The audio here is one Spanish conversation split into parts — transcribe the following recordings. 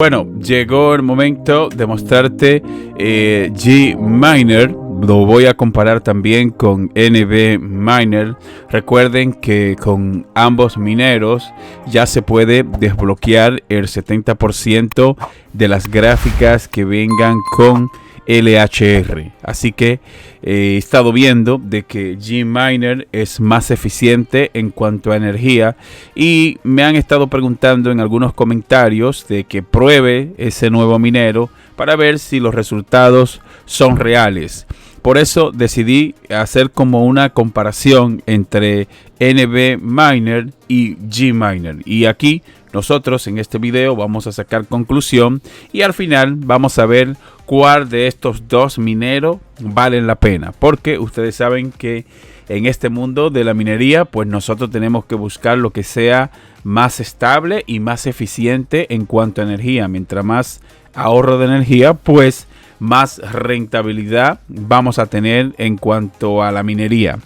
Bueno, llegó el momento de mostrarte Gminer. Lo voy a comparar también con NVMiner. Recuerden que con ambos mineros ya se puede desbloquear el 70% de las gráficas que vengan con LHR. Así que he estado viendo de que Gminer es más eficiente en cuanto a energía y me han estado preguntando en algunos comentarios de que pruebe ese nuevo minero para ver si los resultados son reales. Por eso decidí hacer como una comparación entre NVMiner y Gminer. Y aquí nosotros en este video vamos a sacar conclusión y al final vamos a ver cuál de estos dos mineros valen la pena. Porque ustedes saben que en este mundo de la minería, pues nosotros tenemos que buscar lo que sea más estable y más eficiente en cuanto a energía. Mientras más ahorro de energía, pues más rentabilidad vamos a tener en cuanto a la minería.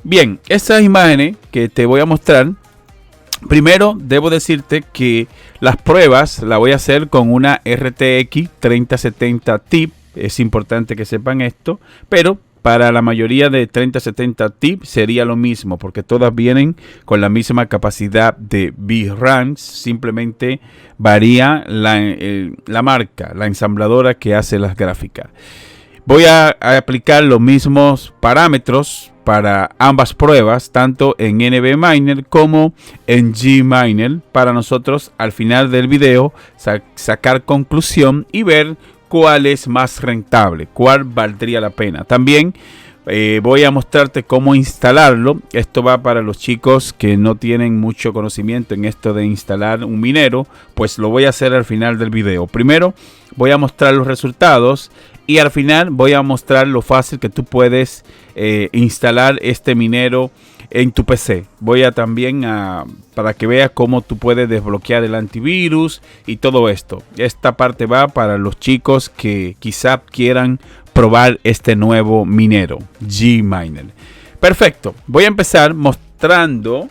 Bien, estas imágenes que te voy a mostrar, primero debo decirte que las pruebas las voy a hacer con una RTX 3070 Ti. Es importante que sepan esto, pero para la mayoría de 3070 Ti sería lo mismo, porque todas vienen con la misma capacidad de VRAM. Simplemente varía la marca, la ensambladora que hace las gráficas. Voy a aplicar los mismos parámetros para ambas pruebas, tanto en NVMiner como en Gminer, para nosotros al final del video sacar conclusión y ver cuál es más rentable, cuál valdría la pena. También voy a mostrarte cómo instalarlo. Esto va para los chicos que no tienen mucho conocimiento en esto de instalar un minero, pues lo voy a hacer al final del video. Primero voy a mostrar los resultados y al final voy a mostrar lo fácil que tú puedes instalar este minero en tu PC. Voy a también para que veas cómo tú puedes desbloquear el antivirus y todo esto. Esta parte va para los chicos que quizá quieran probar este nuevo minero, Gminer. Perfecto. Voy a empezar mostrando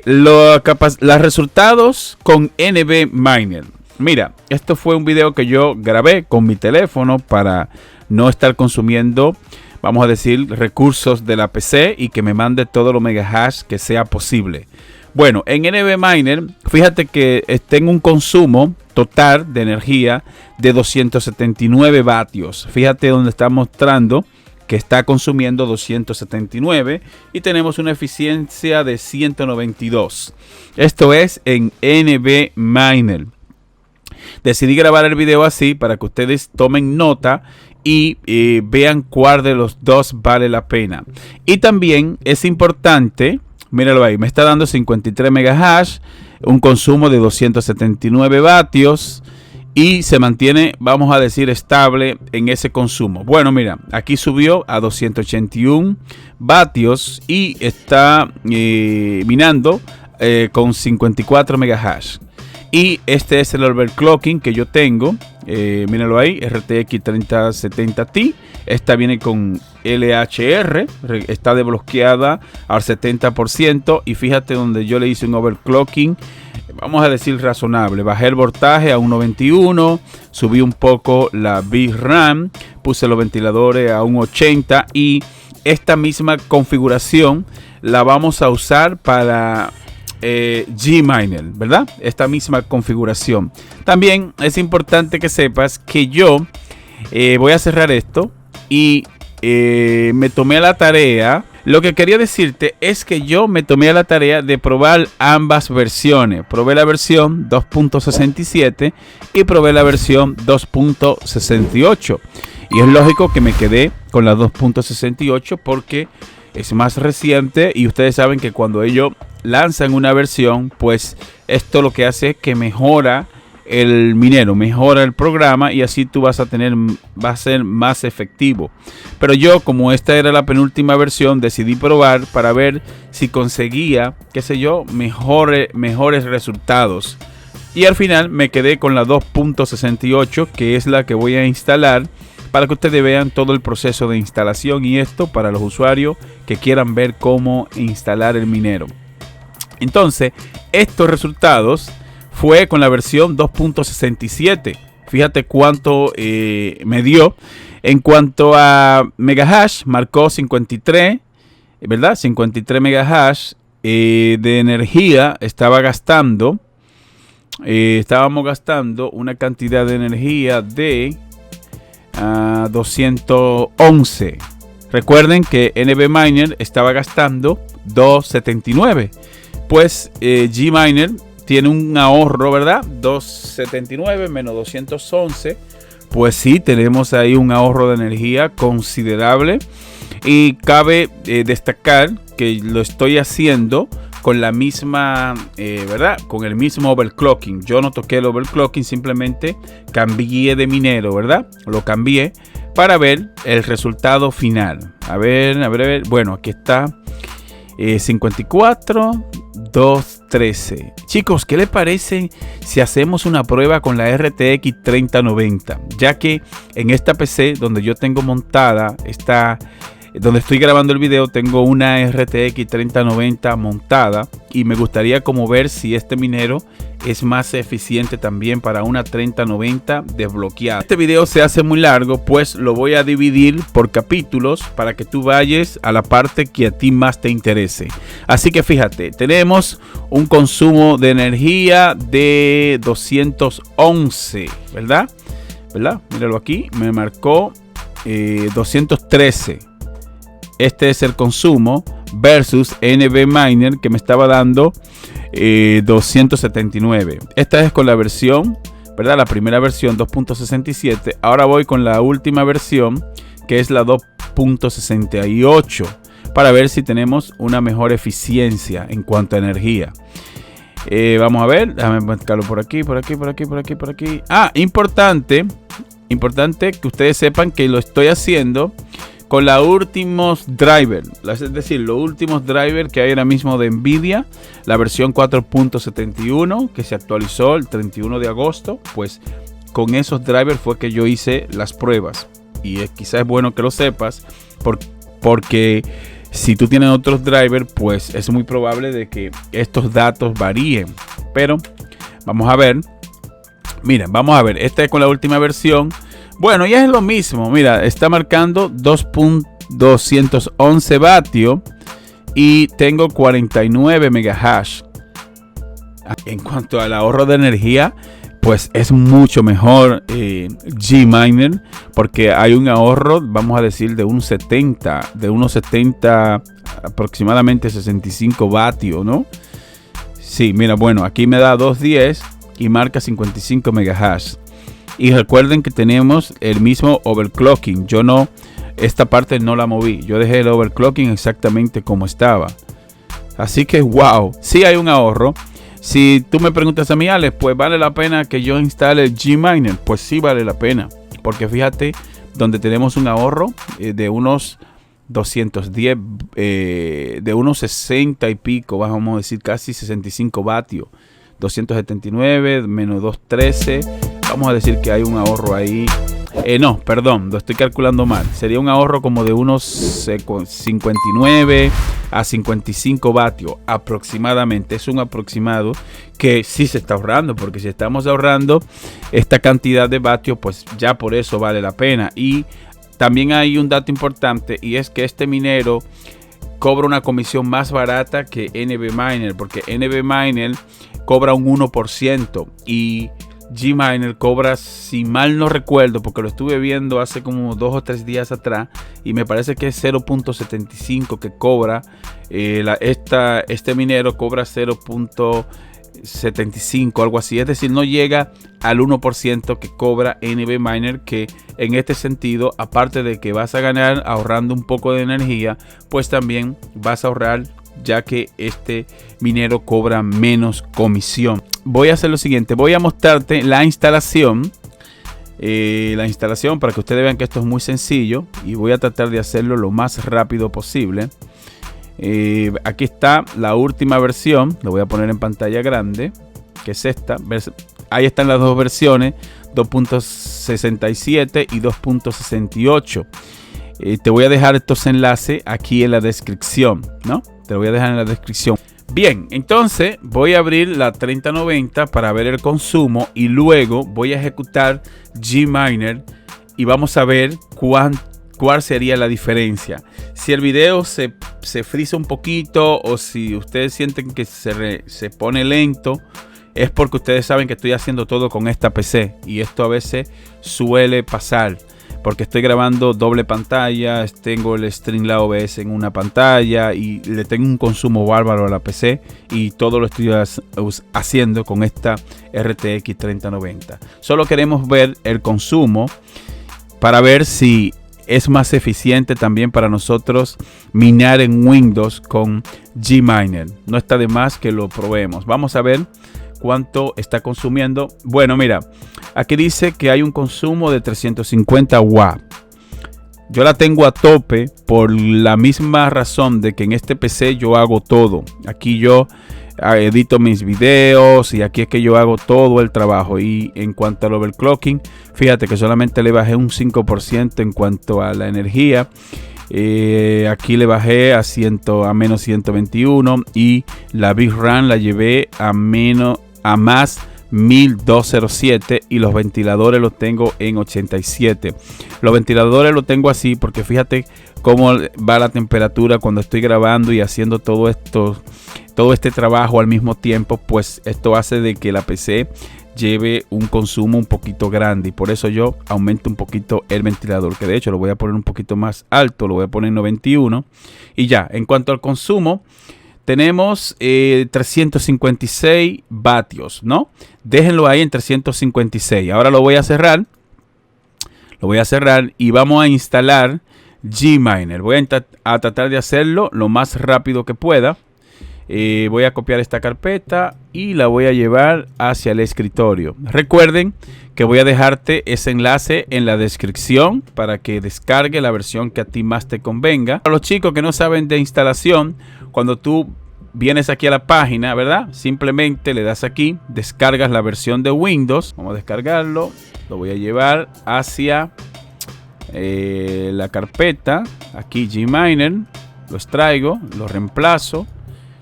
los resultados con NVMiner. Mira, esto fue un video que yo grabé con mi teléfono para no estar consumiendo, vamos a decir, recursos de la PC y que me mande todo lo mega hash que sea posible. Bueno, en NVMiner, fíjate que tengo un consumo total de energía de 279 vatios. Fíjate donde está mostrando que está consumiendo 279 y tenemos una eficiencia de 192. Esto es en NVMiner. Decidí grabar el video así para que ustedes tomen nota y vean cuál de los dos vale la pena. Y también es importante, míralo ahí, me está dando 53 megahash, un consumo de 279 vatios y se mantiene, vamos a decir, estable en ese consumo. Bueno, mira, aquí subió a 281 vatios y está minando con 54 megahash. Y este es el overclocking que yo tengo. Míralo ahí, RTX 3070 Ti. Esta viene con LHR. Está desbloqueada al 70%. Y fíjate donde yo le hice un overclocking, vamos a decir razonable. Bajé el voltaje a 1.21. Subí un poco la VRAM. Puse los ventiladores a 1.80. Y esta misma configuración la vamos a usar para Gminer, ¿verdad? Esta misma configuración. También es importante que sepas que yo voy a cerrar esto y me tomé a la tarea. Lo que quería decirte es que yo me tomé a la tarea de probar ambas versiones. Probé la versión 2.67 y probé la versión 2.68. Y es lógico que me quedé con la 2.68 porque es más reciente y ustedes saben que cuando ellos lanzan una versión, pues esto lo que hace es que mejora el minero, mejora el programa y así tú va a ser más efectivo. Pero yo, como esta era la penúltima versión, decidí probar para ver si conseguía, qué sé yo, mejores resultados. Y al final me quedé con la 2.68, que es la que voy a instalar para que ustedes vean todo el proceso de instalación y esto para los usuarios que quieran ver cómo instalar el minero. Entonces, estos resultados fue con la versión 2.67. Fíjate cuánto me dio. En cuanto a megahash, marcó 53, ¿verdad? 53 megahash de energía estaba gastando. Estábamos gastando una cantidad de energía de 211. Recuerden que NBMiner estaba gastando 279. Pues Gminer tiene un ahorro, ¿verdad? 279 menos 211. Pues sí, tenemos ahí un ahorro de energía considerable. Y cabe destacar que lo estoy haciendo con la misma, ¿verdad? Con el mismo overclocking. Yo no toqué el overclocking, simplemente cambié de minero, ¿verdad? Lo cambié para ver el resultado final. A ver. Bueno, aquí está 54, 213. Chicos, ¿qué les parece si hacemos una prueba con la RTX 3090? Ya que en esta PC donde yo tengo montada donde estoy grabando el video, tengo una RTX 3090 montada y me gustaría como ver si este minero es más eficiente también para una 3090 desbloqueada. Este video se hace muy largo, pues lo voy a dividir por capítulos para que tú vayas a la parte que a ti más te interese. Así que fíjate, tenemos un consumo de energía de 211, ¿verdad? Míralo aquí, me marcó 213. Este es el consumo versus NBMiner que me estaba dando 279. Esta es con la versión, ¿verdad? La primera versión 2.67. Ahora voy con la última versión que es la 2.68 para ver si tenemos una mejor eficiencia en cuanto a energía. Vamos a ver, déjame marcarlo por aquí. Importante que ustedes sepan que lo estoy haciendo con los últimos drivers, es decir, los últimos drivers que hay ahora mismo de Nvidia, la versión 4.71 que se actualizó el 31 de agosto, pues con esos drivers fue que yo hice las pruebas. Y quizás es bueno que lo sepas porque si tú tienes otros drivers, pues es muy probable de que estos datos varíen. Pero vamos a ver. Mira, vamos a ver, esta es con la última versión. Bueno, ya es lo mismo. Mira, está marcando 2.211 vatios y tengo 49 megahash. En cuanto al ahorro de energía, pues es mucho mejor Gminer porque hay un ahorro, vamos a decir, de unos 70, aproximadamente 65 vatios, ¿no? Sí, mira, bueno, aquí me da 210 y marca 55 megahash. Y recuerden que tenemos el mismo overclocking. Esta parte no la moví. Yo dejé el overclocking exactamente como estaba. Así que wow, sí hay un ahorro. Si tú me preguntas a mí, Alex, pues vale la pena que yo instale el Gminer. Pues sí vale la pena. Porque fíjate, donde tenemos un ahorro de unos 210, de unos 60 y pico, vamos a decir casi 65 vatios. 279 menos 213. Vamos a decir que hay un ahorro ahí. No, perdón, lo estoy calculando mal. Sería un ahorro como de unos 59 a 55 vatios aproximadamente. Es un aproximado que sí se está ahorrando, porque si estamos ahorrando esta cantidad de vatios, pues ya por eso vale la pena. Y también hay un dato importante, y es que este minero cobra una comisión más barata que NBMiner, porque NBMiner cobra un 1% y Gminer cobra, si mal no recuerdo, porque lo estuve viendo hace como 2 o 3 días atrás, y me parece que es 0.75 que cobra. Este minero cobra 0.75, algo así. Es decir, no llega al 1% que cobra NBMiner, que en este sentido, aparte de que vas a ganar ahorrando un poco de energía, pues también vas a ahorrar, ya que este minero cobra menos comisión. Voy a hacer lo siguiente, voy a mostrarte la instalación para que ustedes vean que esto es muy sencillo, y voy a tratar de hacerlo lo más rápido posible. Aquí está la última versión, lo voy a poner en pantalla grande, que es esta. Ahí están las dos versiones, 2.67 y 2.68. Te voy a dejar estos enlaces aquí en la descripción, ¿no? Te lo voy a dejar en la descripción. Bien, entonces voy a abrir la 3090 para ver el consumo y luego voy a ejecutar Gminer y vamos a ver cuál sería la diferencia. Si el video se frisa un poquito o si ustedes sienten que se pone lento, es porque ustedes saben que estoy haciendo todo con esta PC y esto a veces suele pasar. Porque estoy grabando doble pantalla, tengo el Streamlabs OBS en una pantalla y le tengo un consumo bárbaro a la PC y todo lo estoy haciendo con esta RTX 3090. Solo queremos ver el consumo para ver si es más eficiente también para nosotros minar en Windows con Gminer. No está de más que lo probemos. Vamos a ver cuánto está consumiendo. Bueno, mira, aquí dice que hay un consumo de 350 watts. Yo la tengo a tope por la misma razón de que en este PC yo hago todo. Aquí yo edito mis videos y aquí es que yo hago todo el trabajo. Y en cuanto al overclocking, fíjate que solamente le bajé un 5% en cuanto a la energía. Aquí le bajé a menos 121 y la VRAM la llevé a más 1207 y los ventiladores los tengo en 87. Los ventiladores los tengo así porque fíjate cómo va la temperatura cuando estoy grabando y haciendo todo este trabajo al mismo tiempo. Pues esto hace de que la PC lleve un consumo un poquito grande y por eso yo aumento un poquito el ventilador, que de hecho lo voy a poner un poquito más alto, lo voy a poner en 91 y ya. En cuanto al consumo, tenemos 356 vatios, ¿no? Déjenlo ahí en 356. Ahora lo voy a cerrar. Lo voy a cerrar y vamos a instalar Gminer. Voy a tratar de hacerlo lo más rápido que pueda. Voy a copiar esta carpeta y la voy a llevar hacia el escritorio. Recuerden que voy a dejarte ese enlace en la descripción para que descargue la versión que a ti más te convenga. Para los chicos que no saben de instalación, cuando tú vienes aquí a la página, ¿verdad? Simplemente le das aquí, descargas la versión de Windows. Vamos a descargarlo. Lo voy a llevar hacia la carpeta. Aquí Gminer. Lo extraigo, lo reemplazo.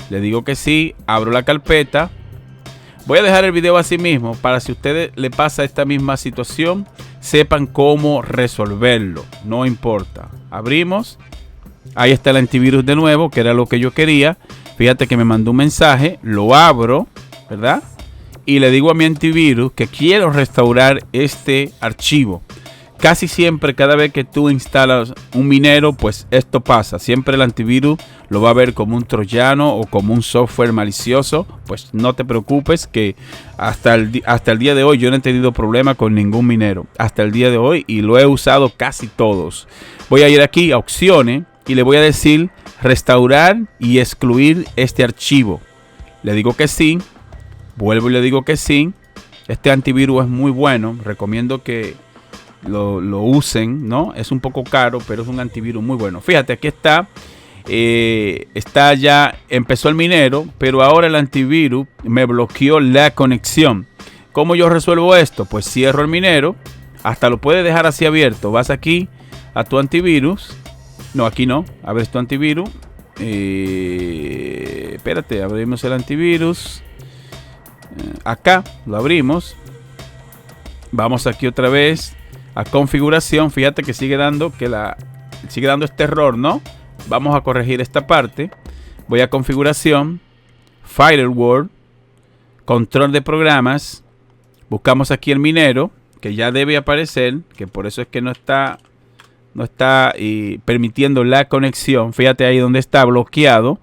Le digo que sí, abro la carpeta. Voy a dejar el video así mismo para si a ustedes le pasa esta misma situación, sepan cómo resolverlo. No importa. Abrimos. Ahí está el antivirus de nuevo, que era lo que yo quería. Fíjate que me mandó un mensaje. Lo abro, ¿verdad? Y le digo a mi antivirus que quiero restaurar este archivo. Casi siempre, cada vez que tú instalas un minero, pues esto pasa. Siempre el antivirus lo va a ver como un troyano o como un software malicioso. Pues no te preocupes que hasta el día de hoy yo no he tenido problema con ningún minero. Hasta el día de hoy y lo he usado casi todos. Voy a ir aquí a opciones y le voy a decir restaurar y excluir este archivo. Le digo que sí. Vuelvo y le digo que sí. Este antivirus es muy bueno. Recomiendo que lo usen, ¿no? Es un poco caro, pero es un antivirus muy bueno. Fíjate, aquí está. Está ya, empezó el minero, pero ahora el antivirus me bloqueó la conexión. ¿Cómo yo resuelvo esto? Pues cierro el minero. Hasta lo puedes dejar así abierto. Vas aquí a tu antivirus. No, aquí no. Abres tu antivirus. Espérate, abrimos el antivirus. Acá lo abrimos. Vamos aquí otra vez a configuración. Fíjate que sigue dando este error, ¿no? Vamos a corregir esta parte. Voy a configuración, firewall, control de programas. Buscamos aquí el minero, que ya debe aparecer, que por eso es que no está permitiendo la conexión. Fíjate ahí donde está bloqueado.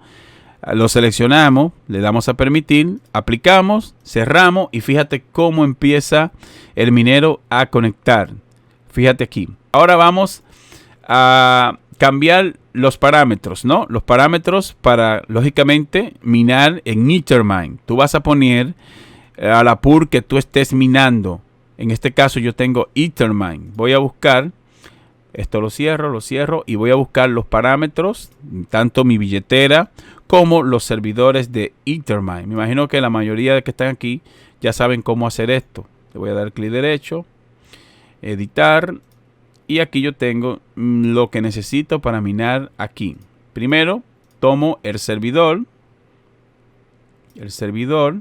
Lo seleccionamos, le damos a permitir, aplicamos, cerramos y fíjate cómo empieza el minero a conectar. Fíjate aquí. Ahora vamos a cambiar los parámetros, ¿no? Los parámetros para, lógicamente, minar en Ethermine. Tú vas a poner a la PUR que tú estés minando. En este caso yo tengo Ethermine. Voy a buscar, esto lo cierro y voy a buscar los parámetros, tanto mi billetera como los servidores de Ethermine. Me imagino que la mayoría de que están aquí ya saben cómo hacer esto. Le voy a dar clic derecho, editar, y aquí yo tengo lo que necesito para minar aquí. Primero tomo el servidor, el servidor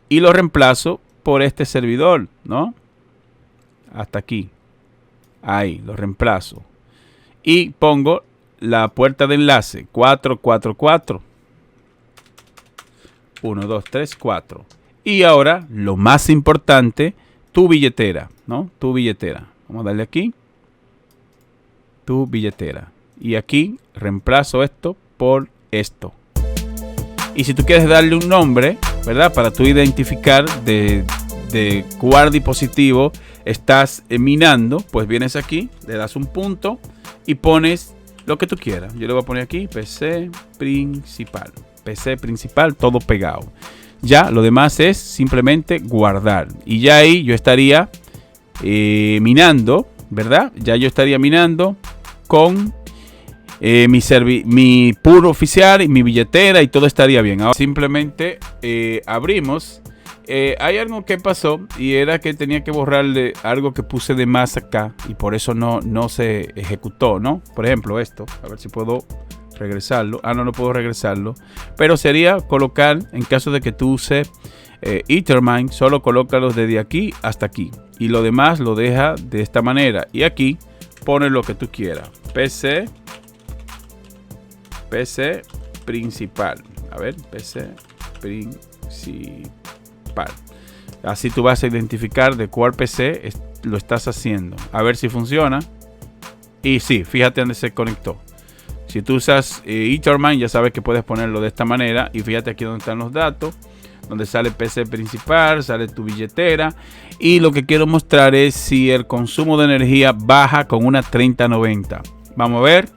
y lo reemplazo por este servidor, ¿no? Hasta aquí. Ahí, lo reemplazo. Y pongo la puerta de enlace 444. 1, 2, 3, 4. Y ahora, lo más importante, tu billetera, ¿no? Tu billetera. Vamos a darle aquí. Tu billetera. Y aquí reemplazo esto por esto. Y si tú quieres darle un nombre, ¿verdad? Para tú identificar de cuál dispositivo estás minando, pues vienes aquí, le das un punto y pones lo que tú quieras. Yo le voy a poner aquí PC principal. PC principal, todo pegado. Ya, lo demás es simplemente guardar. Y ya ahí yo estaría minando, ¿verdad? Ya yo estaría minando con mi puro oficial y mi billetera y todo estaría bien. Ahora simplemente abrimos. Hay algo que pasó y era que tenía que borrarle algo que puse de más acá y por eso no se ejecutó, ¿no? Por ejemplo esto, a ver si puedo regresarlo. No puedo regresarlo, pero sería colocar, en caso de que tú uses Ethermine, solo colócalos desde aquí hasta aquí y lo demás lo deja de esta manera y aquí pone lo que tú quieras. PC principal, a ver, PC principal. Así tú vas a identificar de cuál PC lo estás haciendo. A ver si funciona. Y sí, fíjate dónde se conectó. Si tú usas Ethermine, ya sabes que puedes ponerlo de esta manera. Y fíjate aquí donde están los datos. Donde sale PC principal, sale tu billetera. Y lo que quiero mostrar es si el consumo de energía baja con una 3090. Vamos a ver.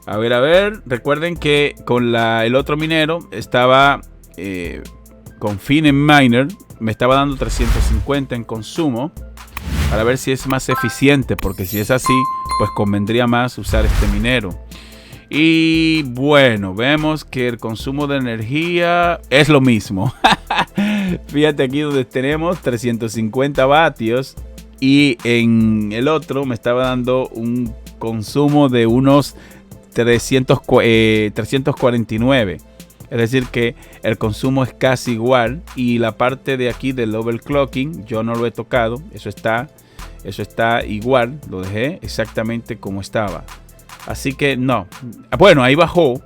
A ver. Recuerden que con el otro minero estaba... con Fineminer me estaba dando 350 en consumo para ver si es más eficiente, porque si es así pues convendría más usar este minero. Y bueno, vemos que el consumo de energía es lo mismo. Fíjate aquí donde tenemos 350 vatios y en el otro me estaba dando un consumo de unos 349. Es decir que el consumo es casi igual y la parte de aquí del overclocking yo no lo he tocado. Eso está igual, lo dejé exactamente como estaba. Así que no. Bueno, ahí bajó.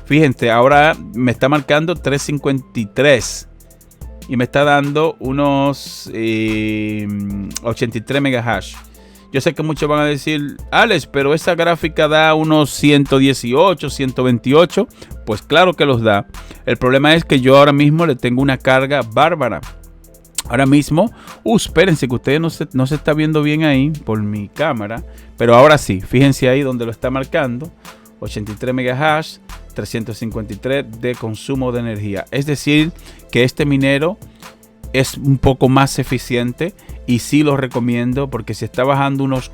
Fíjense, ahora me está marcando 353 y me está dando unos 83 megahash. Yo sé que muchos van a decir, Alex, pero esa gráfica da unos 118, 128. Pues claro que los da. El problema es que yo ahora mismo le tengo una carga bárbara. Ahora mismo, espérense que ustedes no se está viendo bien ahí por mi cámara. Pero ahora sí, fíjense ahí donde lo está marcando. 83 megahash, 353 de consumo de energía. Es decir, que este minero es un poco más eficiente y sí lo recomiendo porque si está bajando unos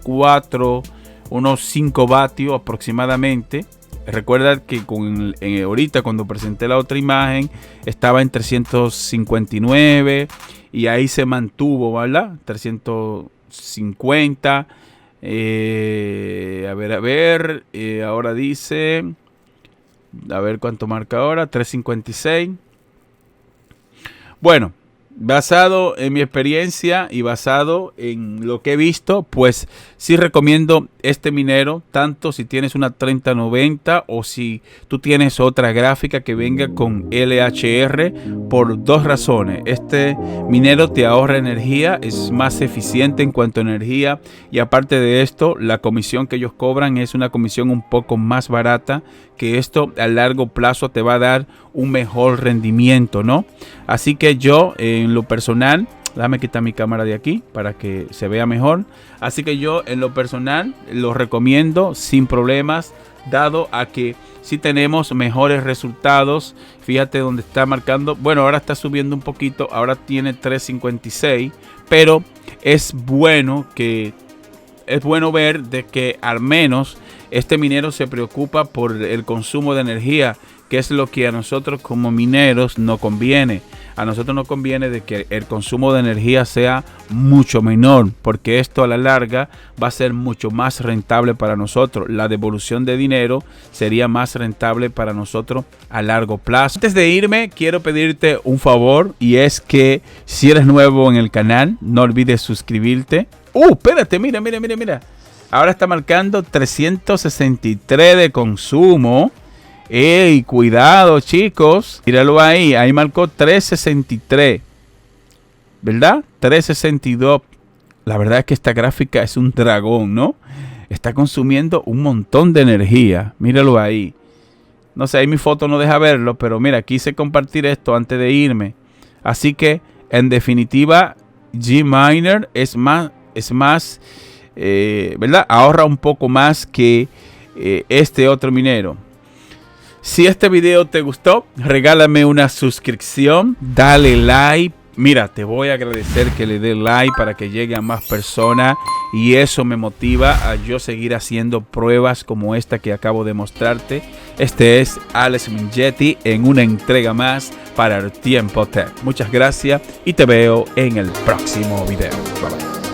5 vatios aproximadamente. Recuerda que ahorita cuando presenté la otra imagen estaba en 359 y ahí se mantuvo, ¿verdad? 350. A ver, ahora dice, a ver cuánto marca ahora, 356. Bueno, basado en mi experiencia y basado en lo que he visto, pues sí recomiendo este minero, tanto si tienes una 3090 o si tú tienes otra gráfica que venga con LHR, por dos razones. Este minero te ahorra energía, es más eficiente en cuanto a energía y aparte de esto, la comisión que ellos cobran es una comisión un poco más barata, que esto a largo plazo te va a dar un mejor rendimiento, ¿no? Así que yo en lo personal, déjame quitar mi cámara de aquí para que se vea mejor. Así que yo en lo personal lo recomiendo sin problemas, dado a que si tenemos mejores resultados. Fíjate donde está marcando, bueno, ahora está subiendo un poquito, ahora tiene 356, pero es bueno ver de que al menos este minero se preocupa por el consumo de energía, que es lo que a nosotros como mineros nos conviene. a nosotros nos conviene de que el consumo de energía sea mucho menor, porque esto a la larga va a ser mucho más rentable para nosotros. La devolución de dinero sería más rentable para nosotros a largo plazo. Antes de irme, quiero pedirte un favor, y es que si eres nuevo en el canal, no olvides suscribirte. Espérate, mira. Ahora está marcando 363 de consumo. ¡Ey, cuidado, chicos! Míralo ahí marcó 363. ¿Verdad? 362. La verdad es que esta gráfica es un dragón, ¿no? Está consumiendo un montón de energía. Míralo ahí. No sé, ahí mi foto no deja verlo, pero mira, quise compartir esto antes de irme. Así que, en definitiva, Gminer es más, ¿verdad? Ahorra un poco más que este otro minero. Si este video te gustó, regálame una suscripción, dale like. Mira, te voy a agradecer que le dé like para que llegue a más personas, y eso me motiva a yo seguir haciendo pruebas como esta que acabo de mostrarte. Este es Alex Minghetti en una entrega más para el Tiempo Tech. Muchas gracias y te veo en el próximo video. Bye bye.